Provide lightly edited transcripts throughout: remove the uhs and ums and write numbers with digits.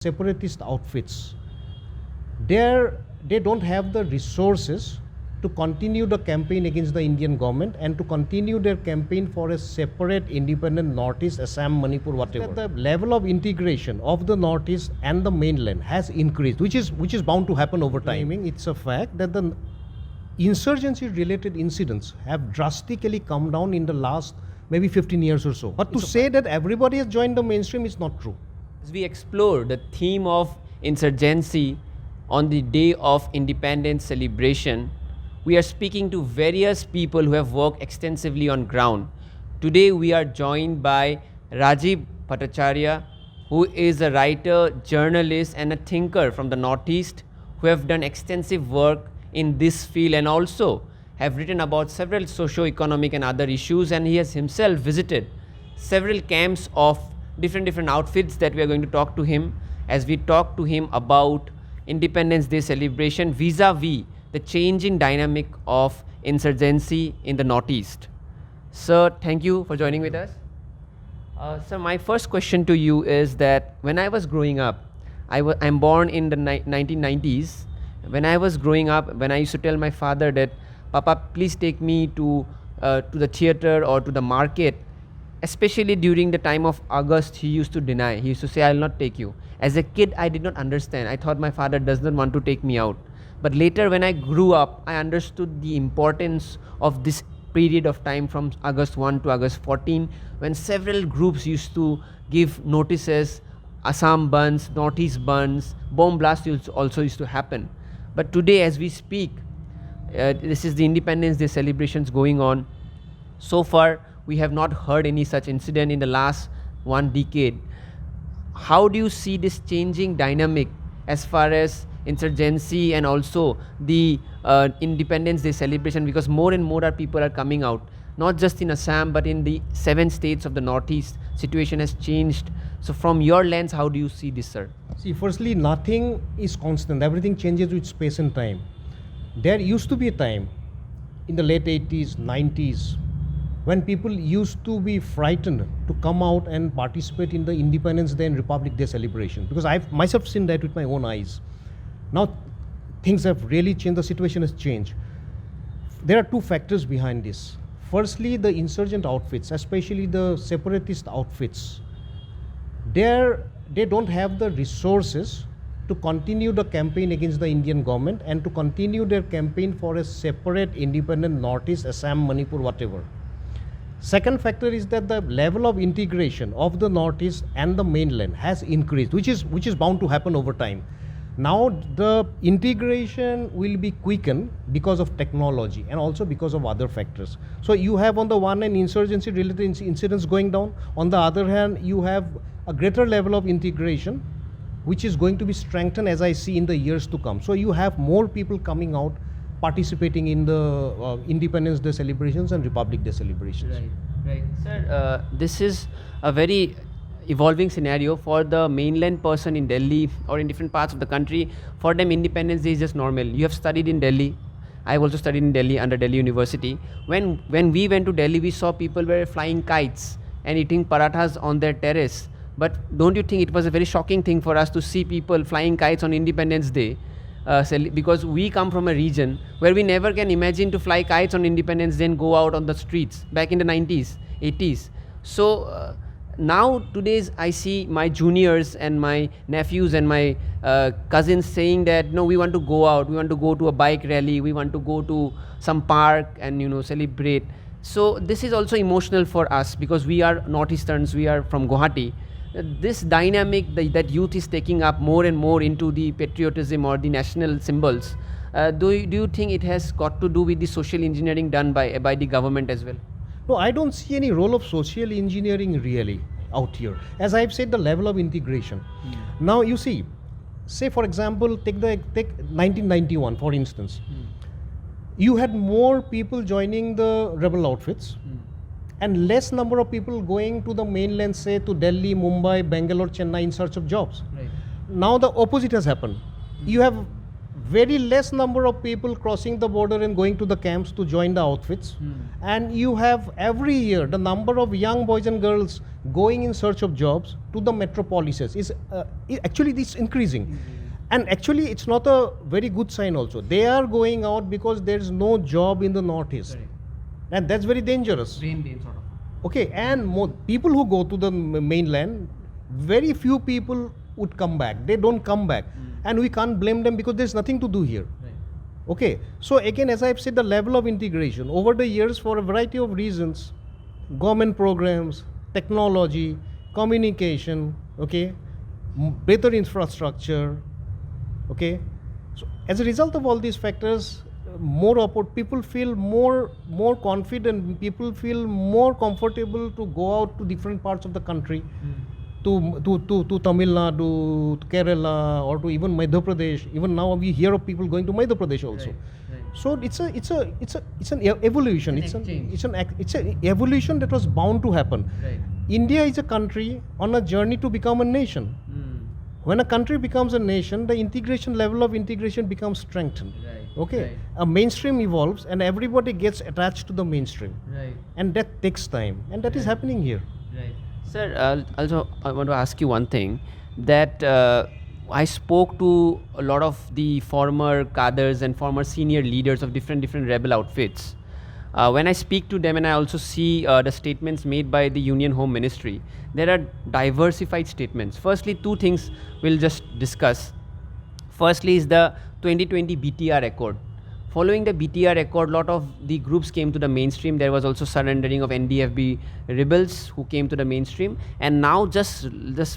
separatist outfits, they don't have the resources to continue the campaign against the Indian government and to continue their campaign for a separate independent Northeast, Assam, Manipur, whatever. The level of integration of the Northeast and the mainland has increased, which is bound to happen over time. It's a fact that the insurgency related incidents have drastically come down in the last maybe 15 years or so. But to say that everybody has joined the mainstream is not true. As we explore the theme of insurgency on the day of independence celebration, we are speaking to various people who have worked extensively on ground. Today we are joined by Rajeev Bhattacharya, who is a writer, journalist and a thinker from the Northeast who have done extensive work in this field and also have written about several socio-economic and other issues, and he has himself visited several camps of different outfits that we are going to talk to him as we talk to him about Independence Day celebration vis-a-vis the changing dynamic of insurgency in the Northeast. Sir, thank you for joining with us. Sir, my first question to you is that when I was growing up, I'm born in the 1990s. When I was growing up, when I used to tell my father that, Papa, please take me to the theater or to the market, especially during the time of August, he used to deny. He used to say, I'll not take you. As a kid, I did not understand. I thought my father does not want to take me out. But later when I grew up, I understood the importance of this period of time from August 1 to August 14, when several groups used to give notices, Assam Bunds, Northeast Bunds, bomb blasts also used to happen. But today as we speak, this is the Independence Day celebrations going on. So far, we have not heard any such incident in the last 1 decade. How do you see this changing dynamic as far as insurgency and also the Independence Day celebration, because more and more people are coming out, not just in Assam but in the 7 states of the Northeast. Situation has changed. So from your lens, how do you see this, sir? See, firstly, nothing is constant. Everything changes with space and time. There used to be a time in the late 80s, 90s, when people used to be frightened to come out and participate in the Independence Day and Republic Day celebration, because I've myself seen that with my own eyes. Now things have really changed, the situation has changed. There are 2 factors behind this. Firstly, the insurgent outfits, especially the separatist outfits, they don't have the resources to continue the campaign against the Indian government and to continue their campaign for a separate independent Northeast, Assam, Manipur, whatever. Second factor is that the level of integration of the Northeast and the mainland has increased, which is bound to happen over time. Now the integration will be quickened because of technology and also because of other factors. So you have on the one hand insurgency related incidents going down, on the other hand you have a greater level of integration which is going to be strengthened as I see in the years to come. So you have more people coming out participating in the Independence Day celebrations and Republic Day celebrations. Right. Sir, this is a very evolving scenario for the mainland person in Delhi or in different parts of the country. For them, Independence Day is just normal. You have studied in Delhi. I've also studied in Delhi under Delhi University. When we went to Delhi, we saw people were flying kites and eating parathas on their terrace. But don't you think it was a very shocking thing for us to see people flying kites on Independence Day? Because we come from a region where we never can imagine to fly kites on Independence Day and go out on the streets back in the 90s, 80s. So now today's I see my juniors and my nephews and my cousins saying that no, we want to go out, we want to go to a bike rally, we want to go to some park and celebrate. So this is also emotional for us because we are Northeasterns, we are from Guwahati. This dynamic that youth is taking up more and more into the patriotism or the national symbols, do you think it has got to do with the social engineering done by the government as well? No, I don't see any role of social engineering really out here. As I've said, the level of integration. Now you see, say for example, take 1991 for instance. You had more people joining the rebel outfits and less number of people going to the mainland, say to Delhi, Mumbai, Bangalore, Chennai in search of jobs. Right. Now the opposite has happened. You have very less number of people crossing the border and going to the camps to join the outfits. And you have every year the number of young boys and girls going in search of jobs to the metropolises is actually this increasing. And actually it's not a very good sign also. They are going out because there is no job in the northeast. Correct. And that's very dangerous. Brain drain sort of. Okay, and more people who go to the mainland, very few people would come back. They don't come back. And we can't blame them because there's nothing to do here. Right. Okay, so again, as I've said, the level of integration over the years, for a variety of reasons, government programs, technology, communication, okay, better infrastructure, okay. So as a result of all these factors, people feel more confident, people feel more comfortable to go out to different parts of the country. To Tamil Nadu, to Kerala, or to even Madhya Pradesh. Even now we hear of people going to Madhya Pradesh also. Right. So it's an evolution. It's an evolution that was bound to happen. Right. India is a country on a journey to become a nation. When a country becomes a nation, the integration level of integration becomes strengthened. Right. Okay, Right. a mainstream evolves and everybody gets attached to the mainstream, Right. and that takes time, and that is happening here. Right. Sir, also I want to ask you one thing, that I spoke to a lot of the former cadres and former senior leaders of different rebel outfits. When I speak to them and I also see the statements made by the Union Home Ministry, there are diversified statements. Firstly, two things we'll just discuss. Firstly is the 2020 BTR Accord. Following the BTR Accord, lot of the groups came to the mainstream. There was also surrendering of NDFB rebels who came to the mainstream. And now just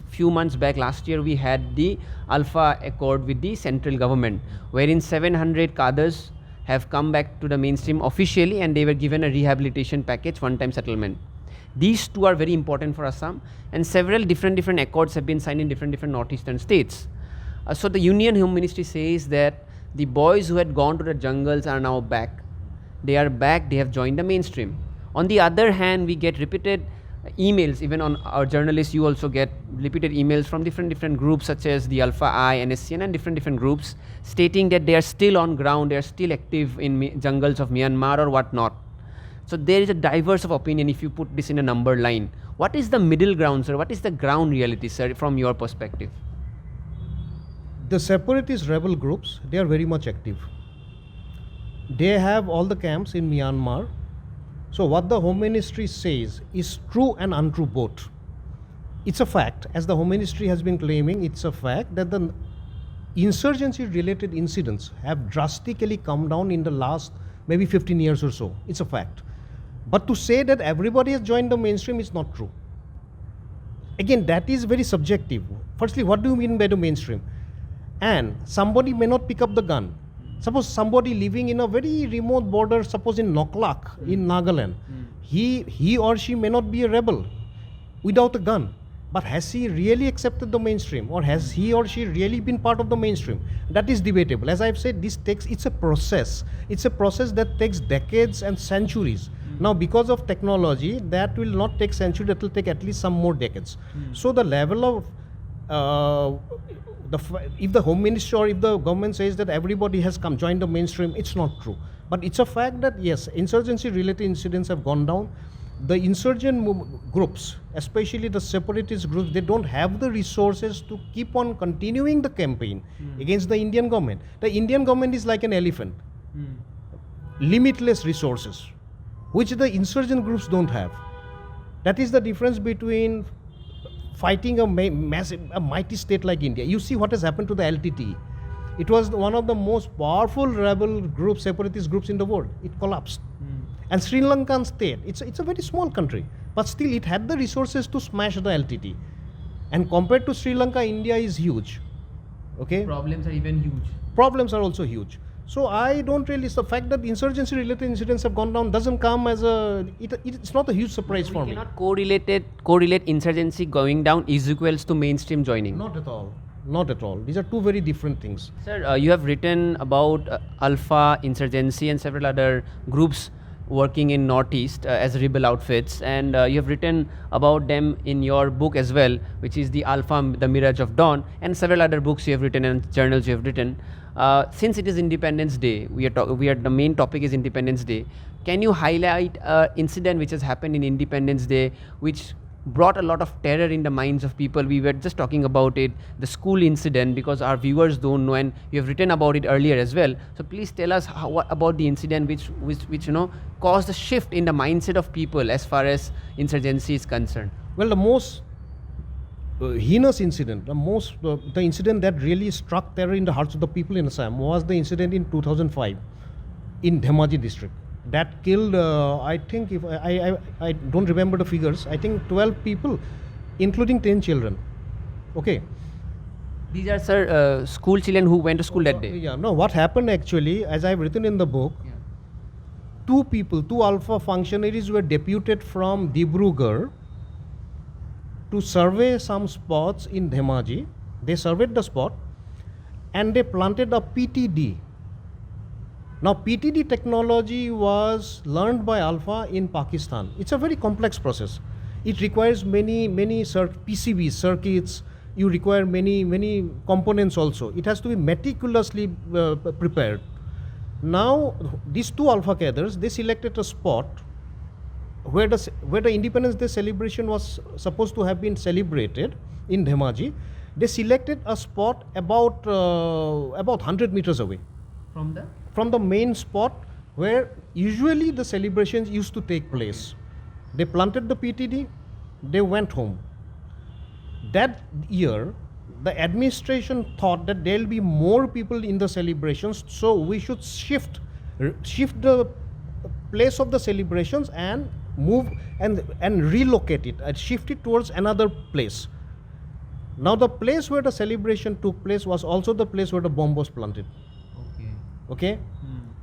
few months back, last year, we had the Alpha Accord with the central government, wherein 700 cadres have come back to the mainstream officially, and they were given a rehabilitation package, one-time settlement. These two are very important for Assam, and several different accords have been signed in different northeastern states. So the Union Home Ministry says that the boys who had gone to the jungles are now back. They are back, they have joined the mainstream. On the other hand, we get repeated emails, even on our journalists, you also get repeated emails from different groups such as the Alpha I, NSCN, and different groups stating that they are still on ground, they are still active in jungles of Myanmar or whatnot. So there is a diverse of opinion if you put this in a number line. What is the middle ground, sir? What is the ground reality, sir, from your perspective? The separatist rebel groups, they are very much active. They have all the camps in Myanmar. So what the Home Ministry says is true and untrue both. It's a fact, as the Home Ministry has been claiming, it's a fact that the insurgency related incidents have drastically come down in the last maybe 15 years or so. It's a fact. But to say that everybody has joined the mainstream is not true. Again, that is very subjective. Firstly, what do you mean by the mainstream? And somebody may not pick up the gun. Suppose somebody living in a very remote border, suppose in Noklak, in Nagaland, he or she may not be a rebel without a gun. But has he really accepted the mainstream, or has he or she really been part of the mainstream? That is debatable. As I've said, it's a process. It's a process that takes decades and centuries. Now, because of technology, that will not take centuries, that will take at least some more decades. So the level of if the Home Ministry or if the government says that everybody has joined the mainstream, it's not true. But it's a fact that yes, insurgency-related incidents have gone down. The insurgent groups, especially the separatist groups, they don't have the resources to keep on continuing the campaign against the Indian government. The Indian government is like an elephant, limitless resources, which the insurgent groups don't have. That is the difference between fighting a mighty state like India. You see what has happened to the LTTE. It was one of the most powerful rebel groups, separatist groups in the world. It collapsed. And Sri Lankan state, it's a very small country, but still it had the resources to smash the LTTE. And compared to Sri Lanka, India is huge. Okay? Problems are even huge. Problems are also huge. So I don't really, the fact that insurgency related incidents have gone down doesn't come as it's not a huge surprise for me. We cannot correlate insurgency going down is equals to mainstream joining. Not at all. Not at all. These are two very different things. Sir, you have written about Alpha, insurgency and several other groups working in Northeast as rebel outfits, and you have written about them in your book as well, which is the Alpha, the Mirage of Dawn, and several other books you have written and journals you have written. Since it is Independence Day, the main topic is Independence Day. Can you highlight an incident which has happened in Independence Day, which brought a lot of terror in the minds of people? We were just talking about it, the school incident, because our viewers don't know, and you have written about it earlier as well. So please tell us what about the incident which caused a shift in the mindset of people as far as insurgency is concerned. Well, the most heinous incident, the incident that really struck terror in the hearts of the people in Assam was the incident in 2005 in Dhemaji district. That killed, I think, if I don't remember the figures, I think 12 people, including 10 children. Okay. These are, sir, school children who went to school that day. Yeah, no, what happened actually, as I've written in the book, two Alpha functionaries were deputed from Dibrugarh to survey some spots in Dhemaji. They surveyed the spot and they planted a PTD. Now, PTD technology was learned by Alpha in Pakistan. It's a very complex process. It requires many PCBs, circuits. You require many components also. It has to be meticulously prepared. Now, these two Alpha cadres, they selected a spot where the Independence Day celebration was supposed to have been celebrated in Dhemaji. They selected a spot about 100 meters away from the main spot where usually the celebrations used to take place. They planted the PTD, they went home. That year, the administration thought that there will be more people in the celebrations, so we should shift the place of the celebrations and move and relocate it and shift it towards another place. Now, the place where the celebration took place was also the place where the bomb was planted. Okay.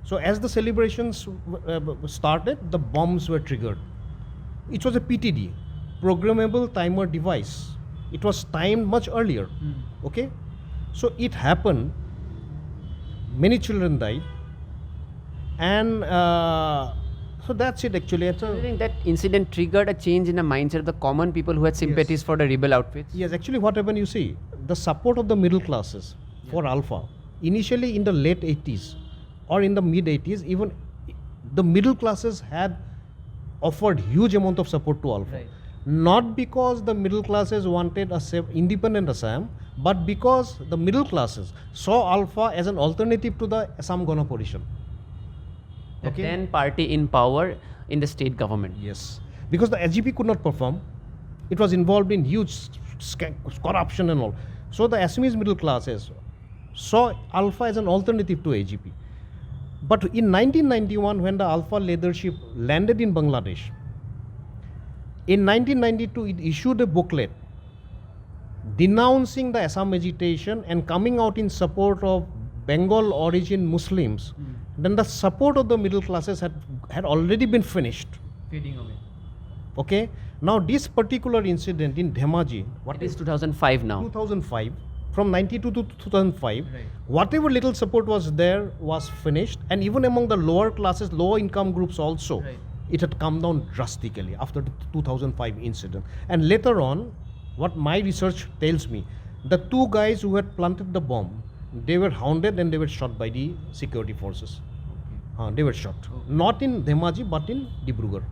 So as the celebrations started, the bombs were triggered. It was a PTD, programmable timer device. It was timed much earlier. Okay. So it happened. Many children died, and so that's it actually. Do you think that incident triggered a change in the mindset of the common people who had sympathies for the rebel outfits? Yes, actually what happened, you see, the support of the middle classes for Alpha, initially in the late 80s or in the mid 80s, even the middle classes had offered huge amount of support to Alpha. Right. Not because the middle classes wanted a independent Assam, but because the middle classes saw Alpha as an alternative to the Assam Gana Parishad. The then party in power in the state government. Yes, because the SGP could not perform. It was involved in huge corruption and all. So the Assamese middle classes saw Alpha as an alternative to AGP. But in 1991, when the Alpha leadership landed in Bangladesh, in 1992 it issued a booklet denouncing the Assam agitation and coming out in support of Bengal origin Muslims. Then the support of the middle classes had already been finished. Fading away. Okay. Now this particular incident in Dhemaji, It is 2005 now. 2005, from 92 to 2005, Right. whatever little support was there was finished, and even among the lower classes, lower income groups also, Right. it had come down drastically after the 2005 incident. And later on, what my research tells me, the two guys who had planted the bomb, they were hounded and they were shot by the security forces. They were shot. Not in Dhemaji, but in Dibrugarh.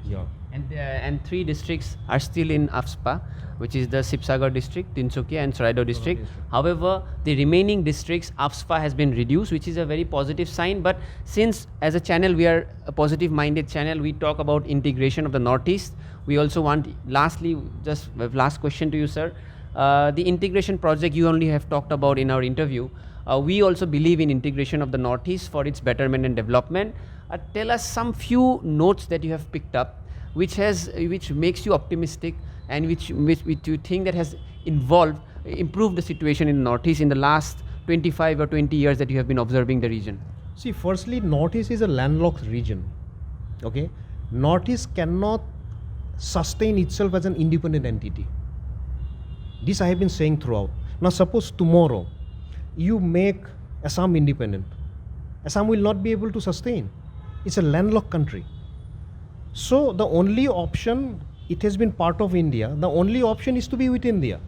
Yeah. And three districts are still in AFSPA, which is the Sibsagar district, Tinsukia and Saraido district. However, the remaining districts, AFSPA has been reduced, which is a very positive sign. But since as a channel, we are a positive minded channel, we talk about integration of the Northeast. We also want, lastly, just last question to you, sir. The integration project you only have talked about in our interview. We also believe in integration of the Northeast for its betterment and development. Tell us some few notes that you have picked up, which makes you optimistic and which you think that has improved the situation in the Northeast in the last 25 or 20 years that you have been observing the region. See, firstly, Northeast is a landlocked region. Okay, Northeast cannot sustain itself as an independent entity. This I have been saying throughout. Now, suppose tomorrow you make Assam independent. Assam will not be able to sustain. It's a landlocked country. So the only option, it has been part of India, the only option is to be with India.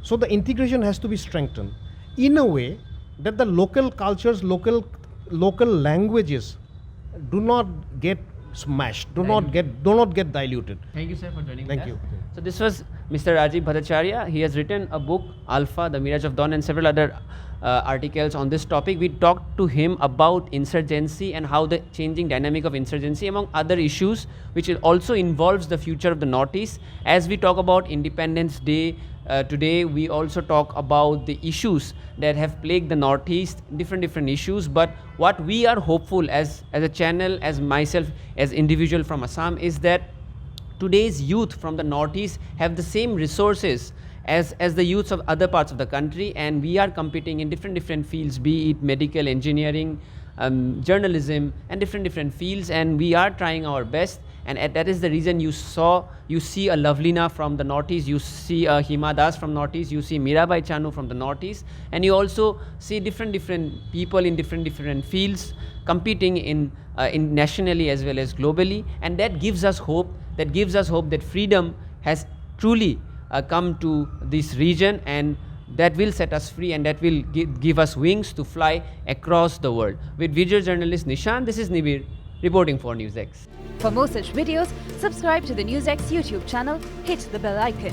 So the integration has to be strengthened in a way that the local cultures, local languages do not get smashed, do not get diluted. Thank you, sir, for joining Thank us. you. So this was Mr. Rajeev Bhattacharya. He has written a book, Alpha, The Mirage of Dawn, and several other articles on this topic. We talked to him about insurgency and how the changing dynamic of insurgency, among other issues, which also involves the future of the Northeast. As we talk about Independence Day today, we also talk about the issues that have plagued the Northeast, different issues. But what we are hopeful as a channel, as myself, as individual from Assam, is that today's youth from the Northeast have the same resources as the youths of other parts of the country, and we are competing in different fields, be it medical, engineering, journalism, and different fields, and we are trying our best. And that is the reason you see a Lovelina from the Northeast, you see a Hima Das from Northeast, you see Mirabai Chanu from the Northeast, and you also see different people in different fields competing in nationally as well as globally, and that gives us hope. That gives us hope that freedom has truly come to this region, and that will set us free, and that will give us wings to fly across the world. With visual journalist Nishan, this is Nibir reporting for Newsx. For more such videos, subscribe to the Newsx YouTube channel, hit the bell icon.